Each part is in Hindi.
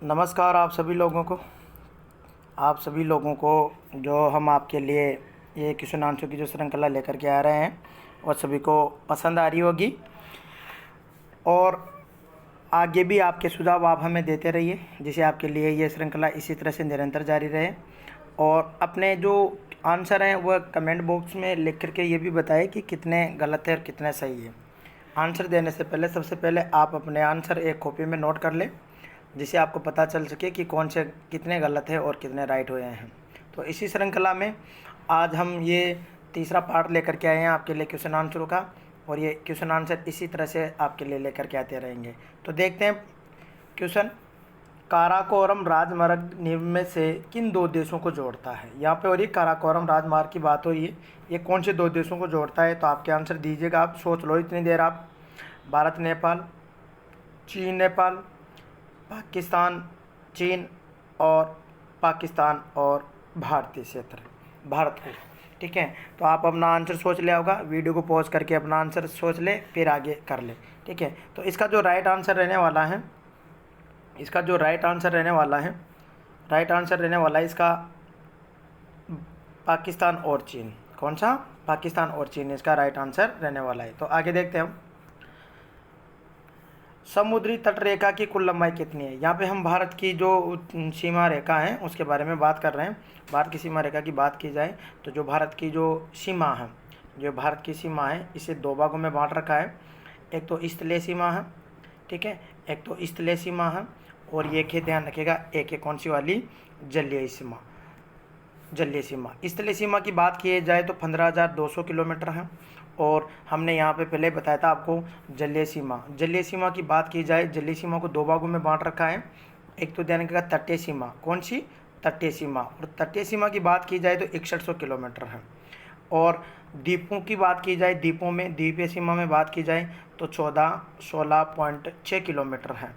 नमस्कार आप सभी लोगों को जो हम आपके लिए ये क्वेश्चन आंसर की जो श्रृंखला लेकर के आ रहे हैं और सभी को पसंद आ रही होगी। और आगे भी आपके सुझाव आप हमें देते रहिए, जिससे आपके लिए ये श्रृंखला इसी तरह से निरंतर जारी रहे। और अपने जो आंसर हैं वह कमेंट बॉक्स में लिख करके ये भी बताएं कि कितने गलत है और कितने सही है। आंसर देने से पहले सबसे पहले आप अपने आंसर एक कॉपी में नोट कर लें, जिससे आपको पता चल सके कि कौन से कितने गलत है और कितने राइट हुए हैं। तो इसी श्रृंखला में आज हम ये तीसरा पार्ट लेकर के आए हैं आपके लिए क्वेश्चन आंसरों का, और ये क्वेश्चन आंसर इसी तरह से आपके लिए लेकर के आते रहेंगे। तो देखते हैं क्वेश्चन। काराकोरम राजमार्ग निम्न में से किन दो देशों को जोड़ता है? यहाँ पे और ये काराकोरम राजमार्ग की बात हो रही है, ये कौन से दो देशों को जोड़ता है? तो आपके आंसर दीजिएगा, आप सोच लो इतनी देर आप। भारत नेपाल, चीन नेपाल, पाकिस्तान चीन, और पाकिस्तान और भारतीय क्षेत्र भारत को। ठीक है, तो आप अपना आंसर सोच लिया होगा। वीडियो को पॉज करके अपना आंसर सोच ले, फिर आगे कर ले। ठीक है, तो इसका जो राइट आंसर रहने वाला है, राइट आंसर रहने वाला है इसका पाकिस्तान और चीन। कौन सा? पाकिस्तान और चीन इसका राइट आंसर रहने वाला है। तो आगे देखते हैं हम। समुद्री तट रेखा की कुल लंबाई कितनी है? यहाँ पे हम भारत की जो सीमा रेखा है उसके बारे में बात कर रहे हैं। भारत की सीमा रेखा की बात की जाए तो जो भारत की सीमा है इसे दो भागों में बांट रखा है। एक तो स्थलीय सीमा है, ठीक है, एक तो स्थलीय सीमा है, और ये के ध्यान रखिएगा, एक है कौन सी वाली? जलीय सीमा। स्थलीय सीमा की बात की जाए तो 15,200 किलोमीटर है। और हमने यहाँ पे पहले बताया था आपको जलीय सीमा की बात की जाए, जलीय सीमा को दो भागों में बांट रखा है। एक तो ध्यान रखिएगा तटीय सीमा। कौन सी? तटीय सीमा। और तटीय सीमा की बात की जाए तो 6100 किलोमीटर है। और द्वीपों की बात की जाए, द्वीपीय सीमा में बात की जाए तो 16.6 किलोमीटर है।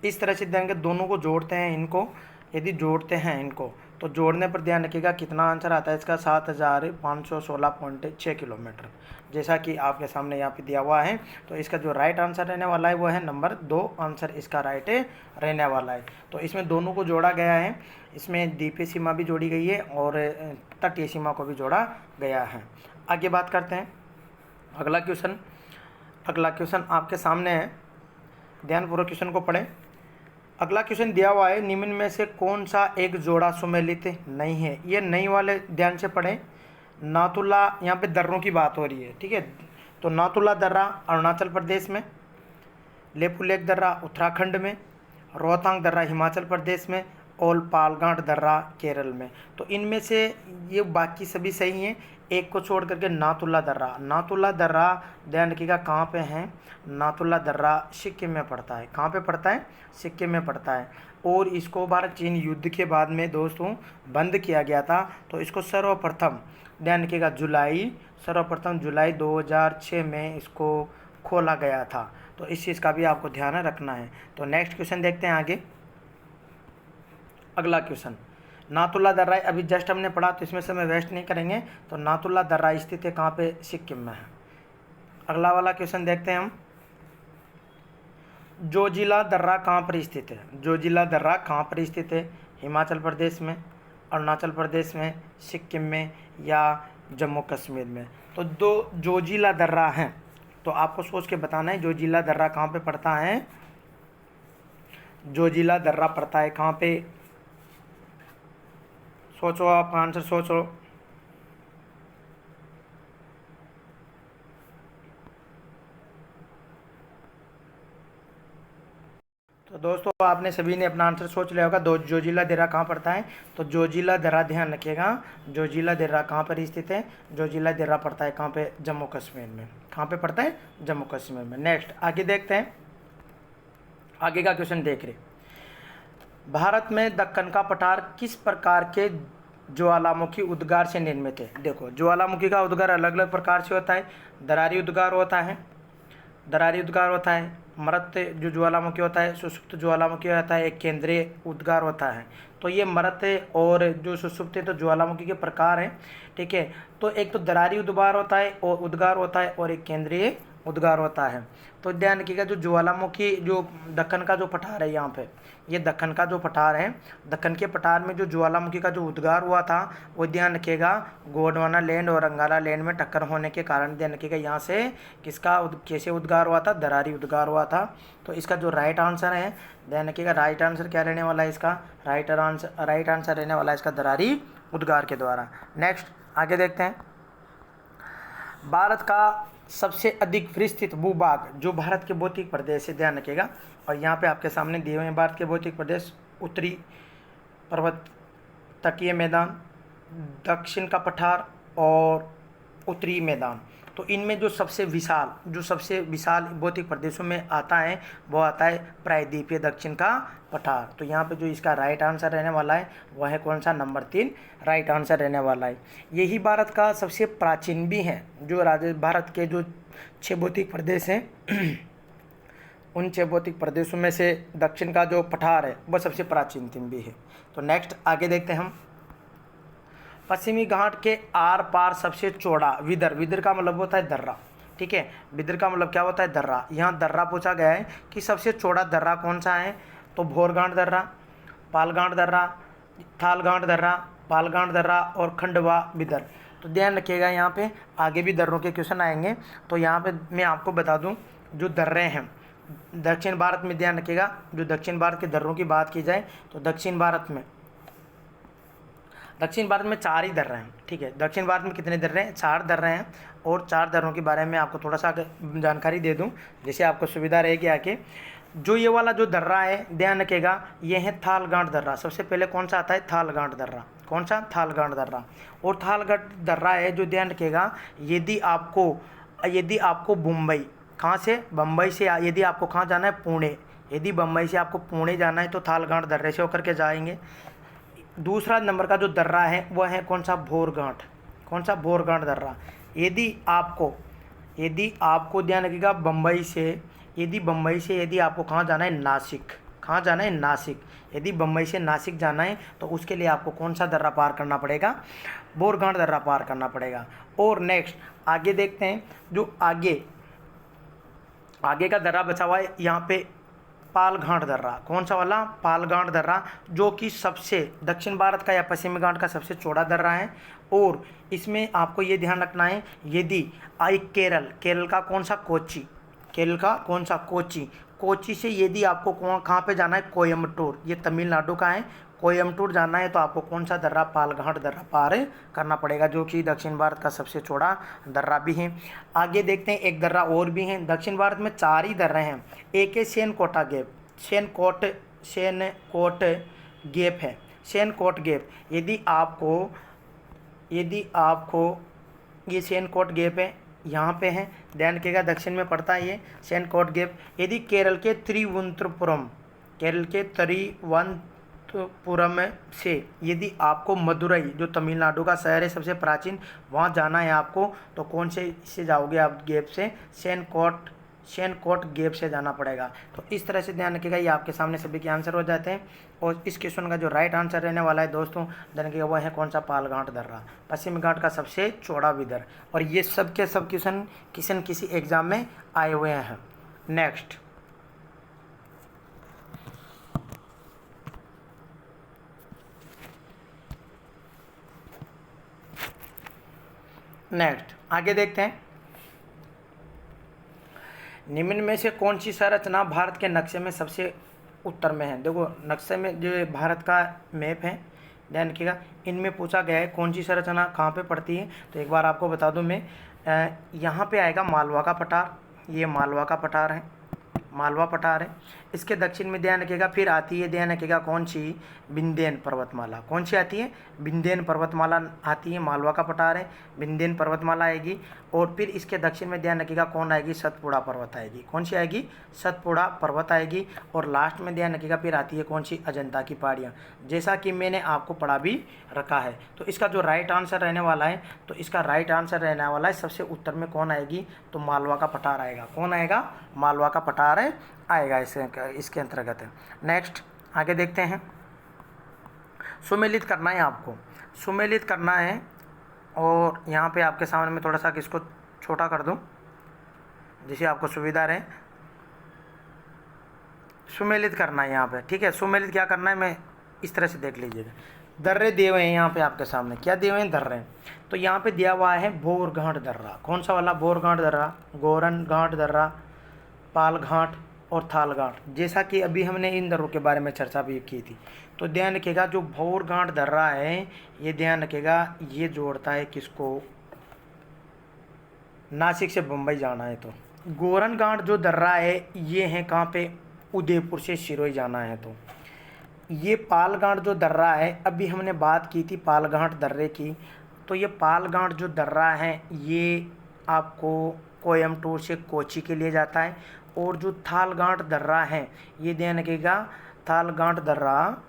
इस तरह से ध्यान दोनों को जोड़ते हैं इनको, यदि जोड़ते हैं इनको तो जोड़ने पर ध्यान रखिएगा कितना आंसर आता है इसका? 7,516.6 किलोमीटर, जैसा कि आपके सामने यहाँ पे दिया हुआ है। तो इसका जो राइट आंसर रहने वाला है वो है नंबर 2 आंसर इसका राइट रहने वाला है। तो इसमें दोनों को जोड़ा गया है, इसमें द्वीपीय सीमा भी जोड़ी गई है और तटीय सीमा को भी जोड़ा गया है। आगे बात करते हैं। अगला क्वेश्चन आपके सामने है, ध्यानपूर्वक क्वेश्चन को पढ़ें। अगला क्वेश्चन दिया हुआ है, निम्न में से कौन सा एक जोड़ा सुमेलित नहीं है? ये नहीं वाले ध्यान से पढ़ें। नाथुला, यहाँ पे दर्रों की बात हो रही है, ठीक है। तो नाथुला दर्रा अरुणाचल प्रदेश में, लेपुलेख दर्रा उत्तराखंड में, रोहतांग दर्रा हिमाचल प्रदेश में, और पालघाट दर्रा केरल में। तो इनमें से ये बाकी सभी सही हैं, एक को छोड़ करके नाथुला दर्रा ध्यान रखिएगा कहाँ पे है? नाथुला दर्रा सिक्किम में पड़ता है। कहाँ पे पड़ता है? सिक्किम में पड़ता है। और इसको भारत चीन युद्ध के बाद में दोस्तों बंद किया गया था। तो इसको सर्वप्रथम ध्यान रखिएगा सर्वप्रथम जुलाई 2006 में इसको खोला गया था। तो इस चीज़ का भी आपको ध्यान रखना है। तो नेक्स्ट क्वेश्चन देखते हैं आगे। अगला क्वेश्चन, नाथुला दर्रा अभी जस्ट हमने पढ़ा तो इसमें समय वेस्ट नहीं करेंगे। तो नाथुला दर्रा स्थित है कहाँ पे? सिक्किम में है। अगला वाला क्वेश्चन देखते हैं हम। जोजिला दर्रा कहाँ पर स्थित है? जोजिला दर्रा कहाँ पर स्थित है? हिमाचल प्रदेश में, अरुणाचल प्रदेश में, सिक्किम में, या जम्मू कश्मीर में? तो दो जोजिला दर्रा हैं, तो आपको सोच के बताना है जोजिला दर्रा कहाँ पे पड़ता है। जोजिला दर्रा पड़ता है कहाँ पे? सोचो, आप आंसर सोचो। तो दोस्तों आपने सभी ने अपना आंसर सोच लिया होगा। जोजिला दर्रा कहाँ पड़ता है? तो जोजिला दर्रा ध्यान रखिएगा, जोजिला दर्रा कहाँ पर स्थित है? जोजिला दर्रा पड़ता है कहाँ पे? जम्मू कश्मीर में। कहाँ पे पड़ता है? जम्मू कश्मीर में। नेक्स्ट आगे देखते हैं, आगे का क्वेश्चन देख रहे। भारत में दक्कन का पठार किस प्रकार के ज्वालामुखी उद्गार से निर्मित है? देखो, ज्वालामुखी का उद्गार अलग अलग प्रकार से होता है। दरारी उद्गार होता है, मृत जो ज्वालामुखी होता है, सुषुप्त ज्वालामुखी होता है, एक केंद्रीय उद्गार होता है। तो ये मृत और जो सुषुप्त तो ज्वालामुखी के प्रकार हैं, ठीक है। तो एक तो दरारी उद्गार होता है और एक केंद्रीय उद्गार होता है। तो ध्यान रखिएगा, जो ज्वालामुखी जो दक्कन का जो पठार है, यहाँ पे ये दक्कन का जो पठार है, दक्कन के पठार में जो ज्वालामुखी का जो उद्गार हुआ था वो ध्यान रखिएगा गोंडवाना लैंड और अंगाला लैंड में टक्कर होने के कारण ध्यान रखिएगा यहाँ से कैसे उद्गार हुआ था, दरारी उद्गार हुआ था। तो इसका जो राइट आंसर है, ध्यान रखिएगा राइट आंसर क्या रहने वाला है इसका, राइट आंसर रहने वाला है इसका दरारी उद्गार के द्वारा। नेक्स्ट आगे देखते हैं। भारत का सबसे अधिक विस्तृत भूभाग जो भारत के भौतिक प्रदेश है, ध्यान रखिएगा, और यहाँ पे आपके सामने दिए हुए हैं भारत के भौतिक प्रदेश, उत्तरी पर्वत तटीय मैदान, दक्षिण का पठार और उत्तरी मैदान। तो इनमें जो सबसे विशाल भौतिक प्रदेशों में आता है वो आता है प्रायद्वीपीय दक्षिण का पठार। तो यहाँ पे जो इसका राइट आंसर रहने वाला है वह है कौन सा, नंबर 3 राइट आंसर रहने वाला है। यही भारत का सबसे प्राचीन भी है, जो भारत के जो 6 भौतिक प्रदेश हैं उन 6 भौतिक प्रदेशों में से दक्षिण का जो पठार है वह सबसे प्राचीन भी है। तो नेक्स्ट आगे देखते हैं हम। पश्चिमी घाट के आर पार सबसे चौड़ा विदर का मतलब होता है दर्रा, ठीक है, विदर का मतलब क्या होता है, दर्रा। यहाँ दर्रा पूछा गया है कि सबसे चौड़ा दर्रा कौन सा है, तो भोरगांठ दर्रा, पालगांठ दर्रा, थालगांठ दर्रा, पालगांठ दर्रा और खंडवा विदर। तो ध्यान रखिएगा यहाँ पे आगे भी दर्रों के क्वेश्चन आएंगे। तो यहाँ पे मैं आपको बता दूँ जो दर्रे हैं दक्षिण भारत में, ध्यान रखिएगा जो दक्षिण भारत के दर्रों की बात की जाए तो दक्षिण भारत में 4 ही दर्रे हैं, ठीक है। दक्षिण भारत में कितने दर्रे हैं, 4 दर्रे हैं। और 4 दर्रों के बारे में आपको थोड़ा सा जानकारी दे दूं जैसे आपको सुविधा रहेगी आके। जो ये वाला जो दर्रा है ध्यान रखिएगा ये है थालगांठ दर्रा। सबसे पहले कौन सा आता है, थालगांठ दर्रा। कौन सा, थालगांठ दर्रा। और थालगांठ दर्रा है जो ध्यान रखिएगा यदि आपको मुंबई कहाँ से, बम्बई से यदि आपको कहाँ जाना है, पुणे, यदि बम्बई से आपको पुणे जाना है तो थालगांठ दर्रे से होकर के जाएंगे। दूसरा नंबर का जो दर्रा है वह है कौन सा, भोरगांठ। कौन सा, भोरगांठ दर्रा। यदि आपको ध्यान रखिएगा बम्बई से यदि आपको कहाँ जाना है, नासिक। कहाँ जाना है, नासिक। यदि बम्बई से नासिक जाना है तो उसके लिए आपको कौन सा दर्रा पार करना पड़ेगा, भोरगांठ दर्रा पार करना पड़ेगा। और नेक्स्ट आगे देखते हैं, जो आगे का दर्रा बचा हुआ है यहाँ पे पालगांठ दर्रा। कौन सा वाला, पालगांठ दर्रा, जो कि सबसे दक्षिण भारत का या पश्चिमी घाट का सबसे चौड़ा दर्रा है। और इसमें आपको ये ध्यान रखना है यदि केरल का कौन सा, कोच्चि, केरल का कौन सा, कोच्चि से यदि आपको कहाँ पे जाना है, कोयम्बटूर, ये तमिलनाडु का है, कोयम्बटूर जाना है तो आपको कौन सा दर्रा, पालघाट दर्रा पार करना पड़ेगा, जो कि दक्षिण भारत का सबसे चौड़ा दर्रा भी है। आगे देखते हैं एक दर्रा और भी है। दक्षिण भारत में 4 ही दर्रे हैं। एक है सेनकोटा गैप, सेनकोट गैप है, सेनकोट गैप। यदि आपको ये सेनकोट गैप है, यहाँ पे है, ध्यान रखिएगा दक्षिण में पड़ता है ये सेनकोट गैप। यदि केरल के तिरुवनंतपुरम से यदि आपको मदुरई जो तमिलनाडु का शहर है सबसे प्राचीन, वहाँ जाना है आपको, तो कौन से जाओगे आप, गैप से, सेनकोट गैप से जाना पड़ेगा। तो इस तरह से ध्यान रखिएगा, ये आपके सामने सभी के आंसर हो जाते हैं। और इस क्वेश्चन का जो राइट आंसर रहने वाला है दोस्तों, ध्यान रखिएगा वह है कौन सा, पालघाट दर्रा, पश्चिमी घाट का सबसे चौड़ा विदर। और ये सब के सब क्वेश्चन किसी एग्जाम में आए हुए हैं। नेक्स्ट आगे देखते हैं। निम्न में से कौन सी संरचना भारत के नक्शे में सबसे उत्तर में है। देखो नक्शे में जो भारत का मैप है, ध्यान रखिएगा, इनमें पूछा गया है कौन सी संरचना कहाँ पे पड़ती है। तो एक बार आपको बता दूं मैं, यहाँ पे आएगा मालवा का पठार, ये मालवा का पठार है, मालवा पठार है। इसके दक्षिण में ध्यान रखिएगा फिर आती है, ध्यान रखिएगा कौन सी, विंध्यन पर्वतमाला। कौन सी आती है, विंध्यन पर्वतमाला आती है, मालवा का पठार है, विंध्यन पर्वतमाला आएगी। और फिर इसके दक्षिण में ध्यान रखिएगा कौन आएगी, सतपुड़ा पर्वत आएगी। कौन सी आएगी, सतपुड़ा पर्वत आएगी। और लास्ट में ध्यान रखिएगा फिर आती है कौन सी, अजंता की पहाड़ियाँ, जैसा कि मैंने आपको पढ़ा भी रखा है। तो इसका जो राइट आंसर रहने वाला है, तो इसका राइट आंसर रहने वाला है सबसे उत्तर में कौन आएगी, तो मालवा का पठार आएगा। कौन आएगा, मालवा का पठार आएगा इसके अंतर्गत है। नेक्स्ट आगे देखते हैं। सुमेलित करना है आपको, सुमेलित करना है। और यहाँ पे आपके सामने में थोड़ा सा इसको छोटा कर दूँ, जैसे आपको सुविधा रहे। सुमेलित करना है यहाँ पे, ठीक है। सुमेलित क्या करना है, मैं इस तरह से देख लीजिएगा। दर्रे दिए हुए हैं यहाँ पे आपके सामने, क्या दिए हुए हैं, दर्रे। तो यहाँ पे दिया हुआ है बोरघाट दर्रा। कौन सा वाला, बोरघाट दर्रा, गोरन घाट दर्रा, पाल घाट और थाल घाट। जैसा कि अभी हमने इन दर्रों के बारे में चर्चा भी की थी। तो ध्यान रखिएगा, जो बोरघाट दर्रा है ये ध्यान रखिएगा, ये जोड़ता है किसको, नासिक से बम्बई जाना है तो। गोरन घाट जो दर्रा है ये है कहाँ पे, उदयपुर से सिरोही जाना है तो। ये पालघाट जो दर्रा है, अभी हमने बात की थी पालघाट दर्रे की, तो ये पालघाट जो दर्रा है ये आपको कोयम्बटूर से कोची के लिए जाता है। और जो थालघाट दर्रा है ये ध्यान रखिएगा, थालघाट दर्रा,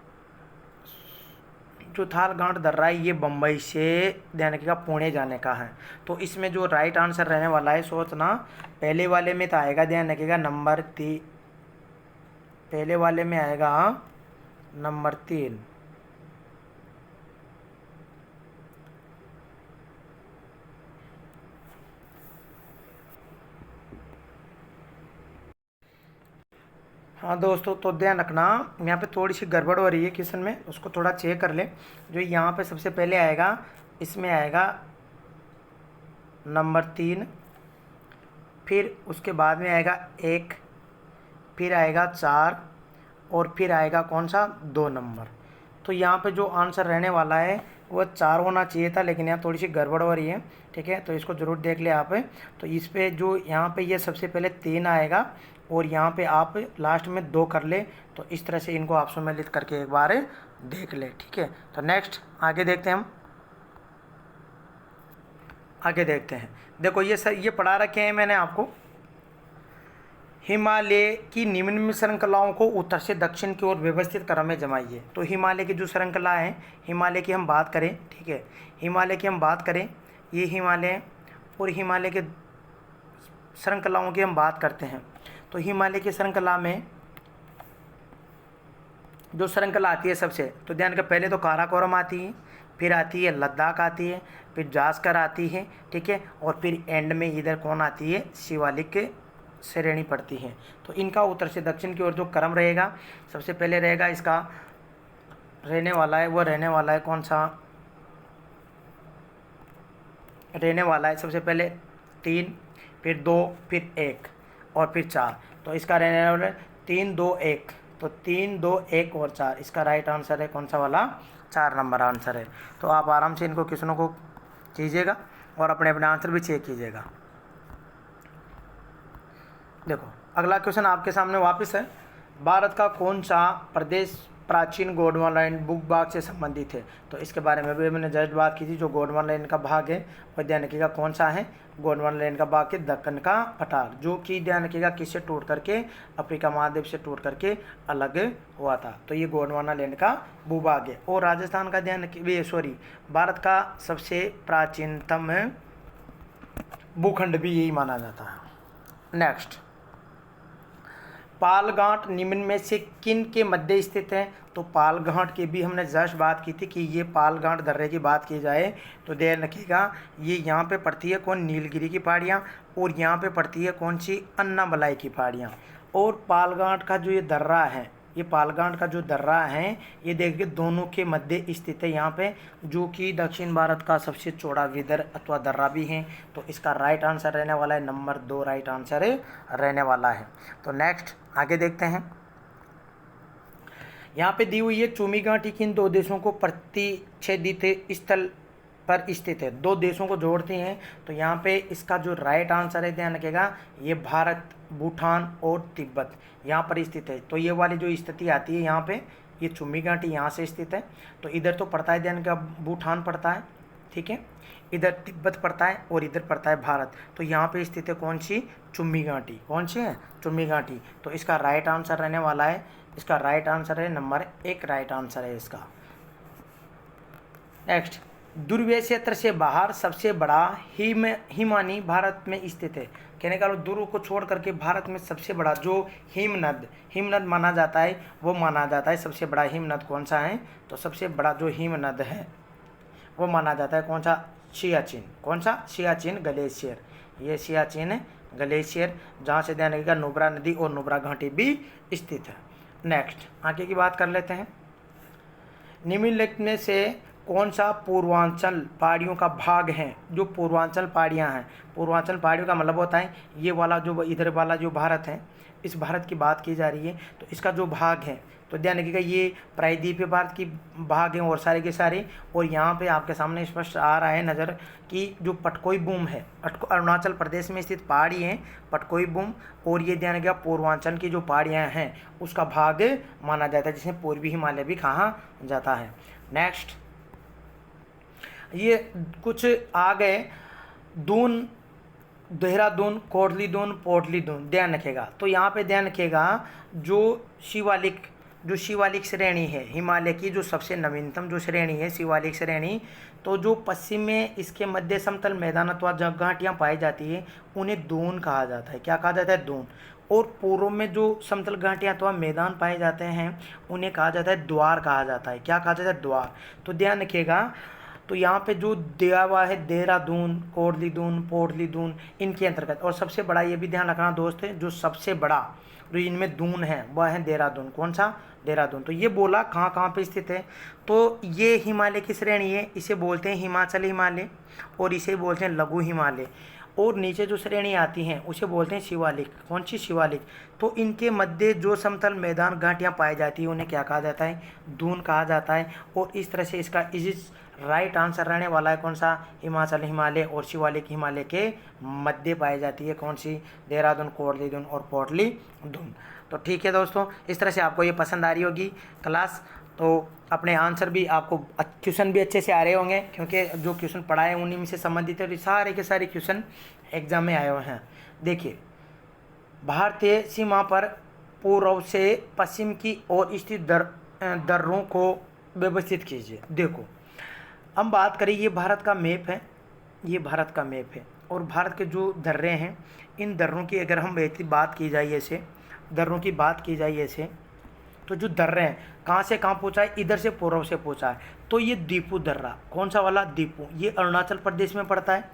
जो थालघाट दर्रा है ये बम्बई से ध्यान रखिएगा पुणे जाने का है। तो इसमें जो राइट आंसर रहने वाला है, सोचना, पहले वाले में तो आएगा, ध्यान रखिएगा नंबर 3, पहले वाले में आएगा नंबर 3। हाँ दोस्तों, तो ध्यान रखना, यहाँ पे थोड़ी सी गड़बड़ हो रही है क्वेश्चन में, उसको थोड़ा चेक कर ले। जो यहाँ पे सबसे पहले आएगा, इसमें आएगा नंबर 3, फिर उसके बाद में आएगा 1, फिर आएगा 4 और फिर आएगा कौन सा, 2 नंबर। तो यहाँ पे जो आंसर रहने वाला है वो 4 होना चाहिए था, लेकिन यहाँ थोड़ी सी गड़बड़ हो रही है, ठीक है। तो इसको ज़रूर देख ले आप। तो इस पे जो यहाँ पे ये सबसे पहले 3 आएगा और यहाँ पे आप लास्ट में 2 कर ले। तो इस तरह से इनको आप सम्मिलित करके एक बार देख ले, ठीक है। तो नेक्स्ट आगे देखते हैं हम, आगे देखते हैं। देखो ये सर, ये पढ़ा रखे हैं मैंने आपको, हिमालय की निम्न श्रृंखलाओं को उत्तर से दक्षिण की ओर व्यवस्थित क्रम में जमाइए। तो हिमालय की जो श्रृंखला है, हिमालय की हम बात करें, ठीक है, हिमालय की हम बात करें, ये हिमालय है, और हिमालय के श्रृंखलाओं की हम बात करते हैं। तो हिमालय की श्रृंखला में जो श्रृंखला आती है सबसे, तो ध्यान का, पहले तो काराकोरम आती है, फिर आती है लद्दाख आती है, फिर जास्कर आती है, ठीक है, और फिर एंड में इधर कौन आती है, शिवालिक श्रेणी पड़ती है। तो इनका उत्तर से दक्षिण की ओर जो क्रम रहेगा, सबसे पहले रहेगा इसका रहने वाला है, वो रहने वाला है कौन सा, रहने वाला है सबसे पहले 3, फिर 2, फिर 1 और फिर 4। तो इसका रहने वाला है 3, 2, 1। तो 3, 2, 1 और 4, इसका राइट आंसर है कौन सा वाला, 4 नंबर आंसर है। तो आप आराम से इनको क्वेश्चनों को कीजिएगा और अपने अपने आंसर भी चेक कीजिएगा। देखो अगला क्वेश्चन आपके सामने वापस है, भारत का कौन सा प्रदेश प्राचीन गोंडवाना बुक भाग से संबंधित है। तो इसके बारे में भी मैंने जस्ट बात की थी। जो गोंडवाना का भाग है वह ध्यान रखिएगा कौन सा है, गोंडवाना का भाग के दक्कन का पठार, जो कि ध्यान रखिएगा किससे टूट करके, अफ्रीका महाद्वीप से टूट करके अलग हुआ था। तो ये गोंडवाना लैंड का भूभाग है। और राजस्थान का ध्यान रखिए, सॉरी, भारत का सबसे प्राचीनतम भूखंड भी यही माना जाता है। नेक्स्ट, पालघाट निम्न में से किन के मध्य स्थित है। तो पालघाट की भी हमने जस्ट बात की थी कि ये पालघाट दर्रे की बात की जाए तो ध्यान रखिएगा, ये यहाँ पे पड़ती है कौन, नीलगिरी की पहाड़ियाँ, और यहाँ पे पड़ती है कौन सी, अन्नामलाई की पहाड़ियाँ। और पालघाट का जो ये दर्रा है, ये पालघाट का जो दर्रा है ये देखिए दोनों के मध्य स्थित है यहाँ पे, जो कि दक्षिण भारत का सबसे चौड़ा विदर अथवा दर्रा भी है। तो इसका राइट आंसर रहने वाला है नंबर 2, राइट आंसर रहने वाला है। तो नेक्स्ट आगे देखते हैं, यहाँ पे दी हुई है चूमी घाटी किन 2 देशों को प्रतिच्छेदित स्थल पर स्थित है, 2 देशों को जोड़ते हैं। तो यहाँ पे इसका जो राइट आंसर है ध्यान रखिएगा, ये भारत, भूटान और तिब्बत यहाँ पर स्थित है। तो ये वाली जो स्थिति आती है यहाँ पे, ये चुम्बी घाटी यहाँ से स्थित है। तो इधर तो पड़ता है ध्यान का, भूटान पड़ता है, ठीक है, इधर तिब्बत पड़ता है और इधर पड़ता है भारत। तो यहाँ पे स्थित है कौन सी, चुम्बी घाटी, कौन सी है, चुम्बी घाटी। तो इसका राइट आंसर रहने वाला है, इसका राइट आंसर है नंबर 1, राइट आंसर है इसका। नेक्स्ट, ध्रुवीय क्षेत्र से बाहर सबसे बड़ा हिमानी भारत में स्थित है। कहने का ध्रुव को छोड़ करके भारत में सबसे बड़ा जो हिमनद माना जाता है, वो माना जाता है सबसे बड़ा हिमनद कौन सा है। तो सबसे बड़ा जो हिमनद है वो माना जाता है कौन सा, सियाचिन, कौन सा, सियाचिन ग्लेशियर, ये सियाचिन ग्लेशियर, जहाँ से ध्यान रखिएगा नुब्रा नदी और नुब्रा घाटी भी स्थित है। नेक्स्ट आगे की बात कर लेते हैं। निम्नलिखित में से कौन सा पूर्वांचल पहाड़ियों का भाग है? जो पूर्वांचल पहाड़ियाँ हैं, पूर्वांचल पहाड़ियों का मतलब होता है ये वाला जो इधर वाला जो भारत है, इस भारत की बात की जा रही है, तो इसका जो भाग है तो ध्यान रखिएगा ये प्रायद्वीपीय भारत की भाग हैं और सारे के सारे। और यहाँ पे आपके सामने स्पष्ट आ रहा है नज़र कि जो पटकोई बूम है, अरुणाचल प्रदेश में स्थित पहाड़ी है पटकोई बूम, और ये ध्यान रखिएगा पूर्वांचल की जो पहाड़ियाँ हैं उसका भाग माना जाता है, जिसमें पूर्वी हिमालय भी कहा जाता है। नेक्स्ट ये कुछ आ गए दून, देहरादून, कोटली दून, पोटली दून, ध्यान रखेगा। तो यहाँ पे ध्यान रखेगा जो शिवालिक श्रेणी है हिमालय की, जो सबसे नवीनतम जो श्रेणी है शिवालिक श्रेणी, तो जो पश्चिम में इसके मध्य समतल मैदान अथवा घाटियाँ पाई जाती है उन्हें दून कहा जाता है। क्या कहा जाता है? दून। और पूर्व में जो समतल घाटियाँ अथवा मैदान पाए जाते हैं उन्हें कहा जाता है द्वार कहा जाता है। क्या कहा जाता है? द्वार। तो ध्यान रखिएगा, तो यहाँ पे जो दिया हुआ है देहरादून, कोटली दून, पोटली दून, इनके अंतर्गत। और सबसे बड़ा ये भी ध्यान रखना दोस्त है, जो सबसे बड़ा जो इनमें दून है वह है देहरादून। कौन सा? देहरादून। तो ये बोला कहाँ कहाँ पे स्थित है, तो ये हिमालय की श्रेणी है, इसे बोलते हैं हिमाचल हिमालय और इसे बोलते हैं लघु हिमालय। और नीचे जो श्रेणी आती हैं उसे बोलते हैं शिवालिक। कौन सी? शिवालिक। तो इनके मध्य जो समतल मैदान घाटियाँ पाई जाती हैं उन्हें क्या कहा जाता है? दून कहा जाता है। और इस तरह से इसका इस राइट आंसर रहने वाला है कौन सा? हिमाचल हिमालय और शिवालिक हिमालय के मध्य पाई जाती है। कौन सी? देहरादून, कोटली दून और पोटली दून। तो ठीक है दोस्तों, इस तरह से आपको ये पसंद आ रही होगी क्लास। तो अपने आंसर भी आपको क्वेश्चन भी अच्छे से आ रहे होंगे, क्योंकि जो क्वेश्चन पढ़ाए उन्हीं में से संबंधित है, सारे के सारे क्वेश्चन एग्जाम में आए हुए हैं। देखिए, भारतीय सीमा पर पूर्व से पश्चिम की ओर स्थित दर्रों को व्यवस्थित कीजिए। देखो, हम बात करें, ये भारत का मैप है, ये भारत का मैप है, और भारत के जो दर्रे हैं, इन दर्रों की अगर हम बात की जाए ऐसे, दर्रों की बात की जाए ऐसे, तो जो दर्रे हैं कहाँ से कहाँ पहुँचा है? इधर से पूर्व से पहुँचा है। तो ये दीपू दर्रा, कौन सा वाला? दीपू, ये अरुणाचल प्रदेश में पड़ता है।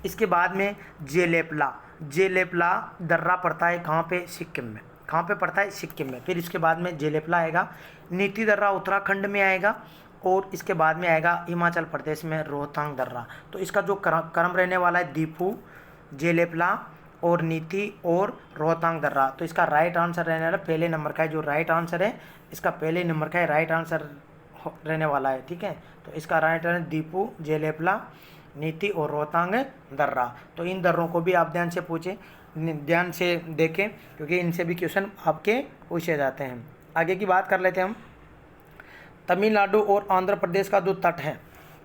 इसके बाद में जेलेपला दर्रा पड़ता है कहाँ पे? सिक्किम में। कहाँ पे पड़ता है? सिक्किम में। फिर इसके बाद में जेलेपला आएगा। नीति दर्रा उत्तराखंड में आएगा, और इसके बाद में आएगा हिमाचल प्रदेश में रोहतांग दर्रा। तो इसका जो क्रम रहने वाला है दीपू, जेलेपला और नीति और रोहतांग दर्रा। तो इसका राइट आंसर रहने वाला पहले नंबर का है, जो राइट आंसर है इसका पहले नंबर का है, राइट आंसर रहने वाला है। ठीक है, तो इसका राइट आंसर दीपू, जेलेपला, नीति और रोहतांग दर्रा। तो इन दर्रों को भी आप ध्यान से पूछें, ध्यान से देखें, क्योंकि इनसे भी क्वेश्चन आपके पूछे जाते हैं। आगे की बात कर लेते हैं हम। तमिलनाडु और आंध्र प्रदेश का जो तट है,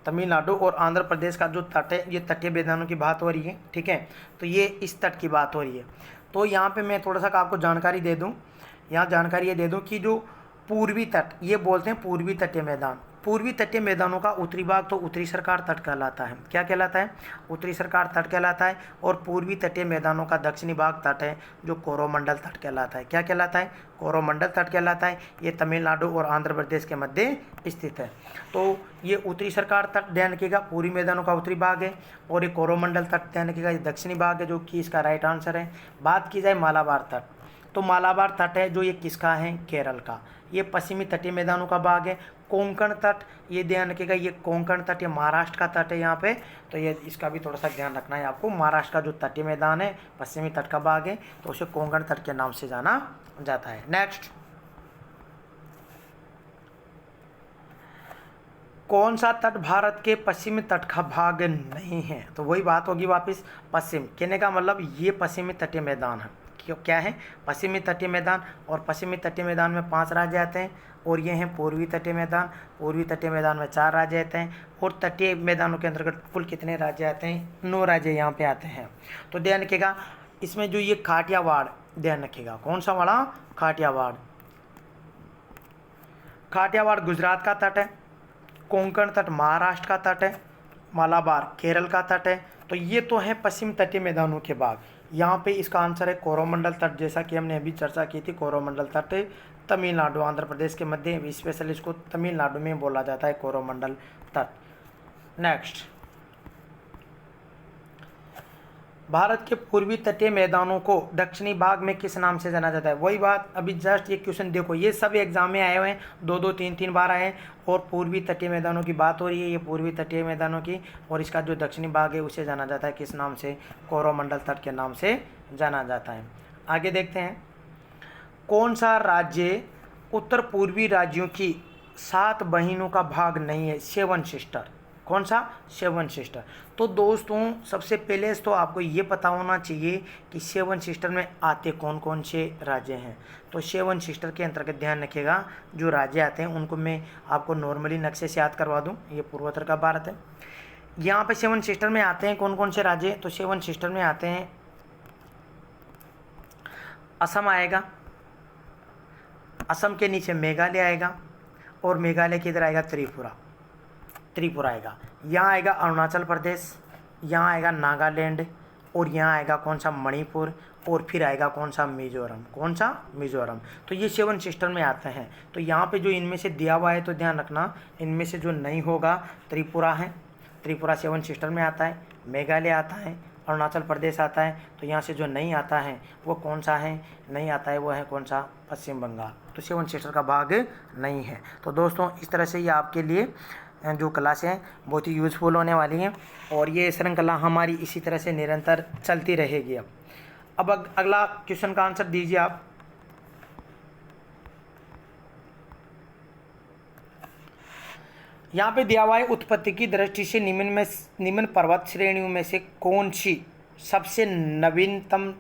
तमिलनाडु और आंध्र प्रदेश का जो तट है, ये तटीय मैदानों की बात हो रही है। ठीक है, तो ये इस तट की बात हो रही है। तो यहाँ पे मैं थोड़ा सा आपको जानकारी दे दूँ, यहाँ जानकारी ये दे दूँ कि जो पूर्वी तट, ये बोलते हैं पूर्वी तटीय मैदान। पूर्वी तटीय मैदानों का उत्तरी भाग तो उत्तरी सरकार तट कहलाता है। क्या कहलाता है? उत्तरी सरकार तट कहलाता है। और पूर्वी तटीय मैदानों का दक्षिणी भाग तट है, जो कोरोमंडल तट कहलाता है। क्या कहलाता है? कोरोमंडल तट कहलाता है। ये तमिलनाडु और आंध्र प्रदेश के मध्य स्थित है। तो ये उत्तरी सरकार तट ध्यान रखिएगा, पूर्वी मैदानों का उत्तरी भाग है, और ये कोरोमंडल तट ध्यान रखिएगा, ये दक्षिणी भाग है, जो कि इसका राइट आंसर है। बात की जाए मालाबार तट, तो मालाबार तट है जो ये किसका है? केरल का। ये पश्चिमी तटीय मैदानों का भाग है। कोंकण तट, ये ध्यान रखिएगा, ये कोंकण तट, ये महाराष्ट्र का तट है यहाँ पे। तो ये इसका भी थोड़ा सा ध्यान रखना है आपको। महाराष्ट्र का जो तटीय मैदान है पश्चिमी तट का भाग है, तो उसे कोंकण तट के नाम से जाना जाता है। नेक्स्ट, कौन सा तट भारत के पश्चिमी तट का भाग नहीं है? तो वही बात होगी वापस, पश्चिम कहने का मतलब ये पश्चिमी तटीय मैदान है। क्या है? पश्चिमी तटीय मैदान। और पश्चिमी तटीय मैदान में 5 राज्य आते हैं, और ये हैं पूर्वी तटीय मैदान। पूर्वी तटीय मैदान में 4 राज्य आते हैं, और तटीय मैदानों के अंतर्गत कुल कितने राज्य आते हैं? 9 राज्य यहाँ पे आते हैं। तो ध्यान रखिएगा, इसमें जो ये काठियावाड़, ध्यान रखिएगा, कौन सा वाला? काठियावाड़। काठियावाड़ गुजरात का तट है, कोंकण तट महाराष्ट्र का तट है, मालाबार केरल का तट है। तो ये तो है पश्चिम तटीय मैदानों के भाग। यहाँ पे इसका आंसर है कोरोमंडल तट, जैसा कि हमने अभी चर्चा की थी। कोरोमंडल तट तमिलनाडु आंध्र प्रदेश के मध्य, स्पेशल इसको तमिलनाडु में बोला जाता है कोरोमंडल तट। नेक्स्ट, भारत के पूर्वी तटीय मैदानों को दक्षिणी भाग में किस नाम से जाना जाता है? वही बात, अभी जस्ट ये क्वेश्चन देखो, ये सब एग्जाम में आए हुए हैं, 2-2 3-3 बार आए हैं। और पूर्वी तटीय मैदानों की बात हो रही है, ये पूर्वी तटीय मैदानों की, और इसका जो दक्षिणी भाग है उसे जाना जाता है किस नाम से? कोरोमंडल तट के नाम से जाना जाता है। आगे देखते हैं, कौन सा राज्य उत्तर पूर्वी राज्यों की 7 बहनों का भाग नहीं है? 7 सिस्टर। कौन सा? 7 सिस्टर। तो दोस्तों सबसे पहले तो आपको ये पता होना चाहिए कि 7 सिस्टर में आते कौन कौन से राज्य हैं। तो 7 सिस्टर के अंतर्गत ध्यान रखिएगा, जो राज्य आते हैं उनको मैं आपको नॉर्मली नक्शे से याद करवा दूं। ये पूर्वोत्तर का भारत है। यहाँ पे 7 सिस्टर में आते हैं कौन कौन से राज्य? तो 7 सिस्टर में आते हैं, असम आएगा, असम के नीचे मेघालय आएगा, और मेघालय के इधर आएगा त्रिपुरा आएगा। यहाँ आएगा अरुणाचल प्रदेश, यहाँ आएगा नागालैंड, और यहाँ आएगा कौन सा? मणिपुर, और फिर आएगा कौन सा? मिजोरम। कौन सा? मिजोरम। तो ये 7 सिस्टर में आते हैं। तो यहाँ पे जो इनमें से दिया हुआ है तो ध्यान रखना, इनमें से जो नहीं होगा त्रिपुरा है, त्रिपुरा 7 सिस्टर में आता है, मेघालय आता है, अरुणाचल प्रदेश आता है। तो यहाँ से जो नहीं आता है वो कौन सा है? नहीं आता है वो है कौन सा? पश्चिम बंगाल। तो 7 सिस्टर का भाग नहीं है। तो दोस्तों इस तरह से ये आपके लिए जो क्लास है बहुत ही यूज़फुल होने वाली है, और ये श्रृंखला हमारी इसी तरह से निरंतर चलती रहेगी। अब अगला क्वेश्चन का आंसर दीजिए आप। यहाँ पे दिया हुआ है, उत्पत्ति की दृष्टि से निम्न पर्वत श्रेणियों में से कौन सी सबसे नवीनतम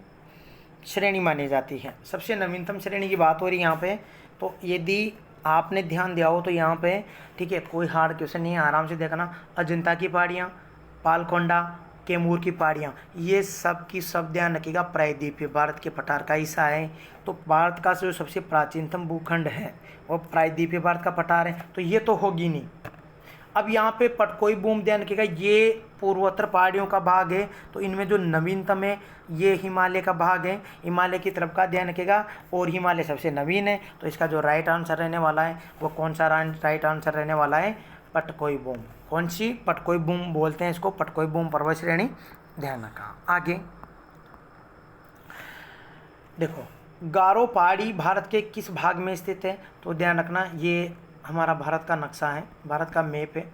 श्रेणी मानी जाती है? सबसे नवीनतम श्रेणी की बात हो रही है यहाँ पे। तो यदि आपने ध्यान दिया हो तो यहाँ पे ठीक है, कोई हार्ड क्वेश्चन नहीं है, आराम से देखना। अजंता की पहाड़ियाँ, पालकोंडा, कैमूर की पहाड़ियाँ, ये सब की सब ध्यान रखिएगा प्रायद्वीपीय भारत के पठार का हिस्सा है। तो भारत का जो सबसे प्राचीनतम भूखंड है वो प्रायद्वीपीय भारत का पठार है, तो ये तो होगी नहीं। अब यहाँ पे पटकोई बूम ध्यान रखिएगा, ये पूर्वोत्तर पहाड़ियों का भाग है। तो इनमें जो नवीनतम है ये हिमालय का भाग है, हिमालय की तरफ का ध्यान रखिएगा, और हिमालय सबसे नवीन है। तो इसका जो राइट आंसर रहने वाला है वो कौन सा राइट आंसर रहने वाला है? पटकोई बूम। कौन सी? पटकोई बूम बोलते हैं इसको, पटकोई बूम पर्वत श्रेणी। ध्यान रखा। आगे देखो, गारो पहाड़ी भारत के किस भाग में स्थित है? तो ध्यान रखना, ये हमारा भारत का नक्शा है, भारत का मैप है।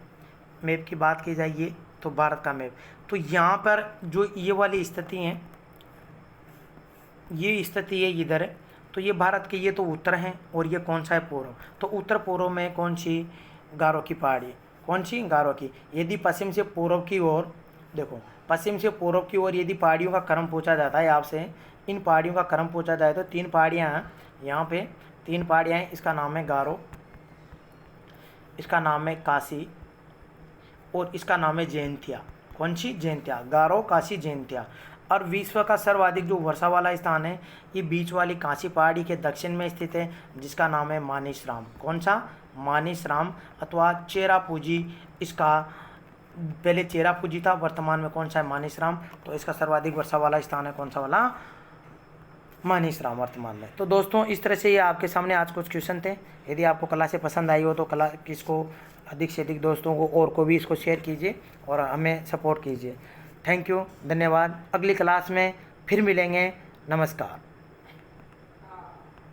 मैप की बात की जाए तो भारत का मैप, तो यहाँ पर जो ये वाली स्थिति है, ये स्थिति है इधर है। तो ये भारत के ये तो उत्तर है, और ये कौन सा है? पूर्व। तो उत्तर पूर्व में कौन सी? गारो की पहाड़ी। कौन सी? गारो की। यदि पश्चिम से पूर्व की ओर देखो, पश्चिम से पूर्व की ओर यदि पहाड़ियों का क्रम पूछा जाता है आपसे, इन पहाड़ियों का क्रम पूछा जाए तो 3 पहाड़ियाँ हैं यहाँ पे, 3 पहाड़ियाँ हैं। इसका नाम है गारो, इसका नाम है काशी, और इसका नाम है जैंतिया। कौन सी? जैंतिया। गारो, काशी, जैंतिया। और विश्व का सर्वाधिक जो वर्षा वाला स्थान है ये बीच वाली काशी पहाड़ी के दक्षिण में स्थित है, जिसका नाम है मानिसराम। कौन सा? मानिसराम अथवा चेरापूंजी। इसका पहले चेरापूंजी था, वर्तमान में कौन सा है? मानिसराम। तो इसका सर्वाधिक वर्षा वाला स्थान है कौन सा वाला? मानिसराम वर्तमान में। तो दोस्तों इस तरह से ये आपके सामने आज कुछ क्वेश्चन थे। यदि आपको क्लासें पसंद आई हो तो इसको अधिक से अधिक दोस्तों को और को भी इसको शेयर कीजिए और हमें सपोर्ट कीजिए। थैंक यू, धन्यवाद। अगली क्लास में फिर मिलेंगे। नमस्कार।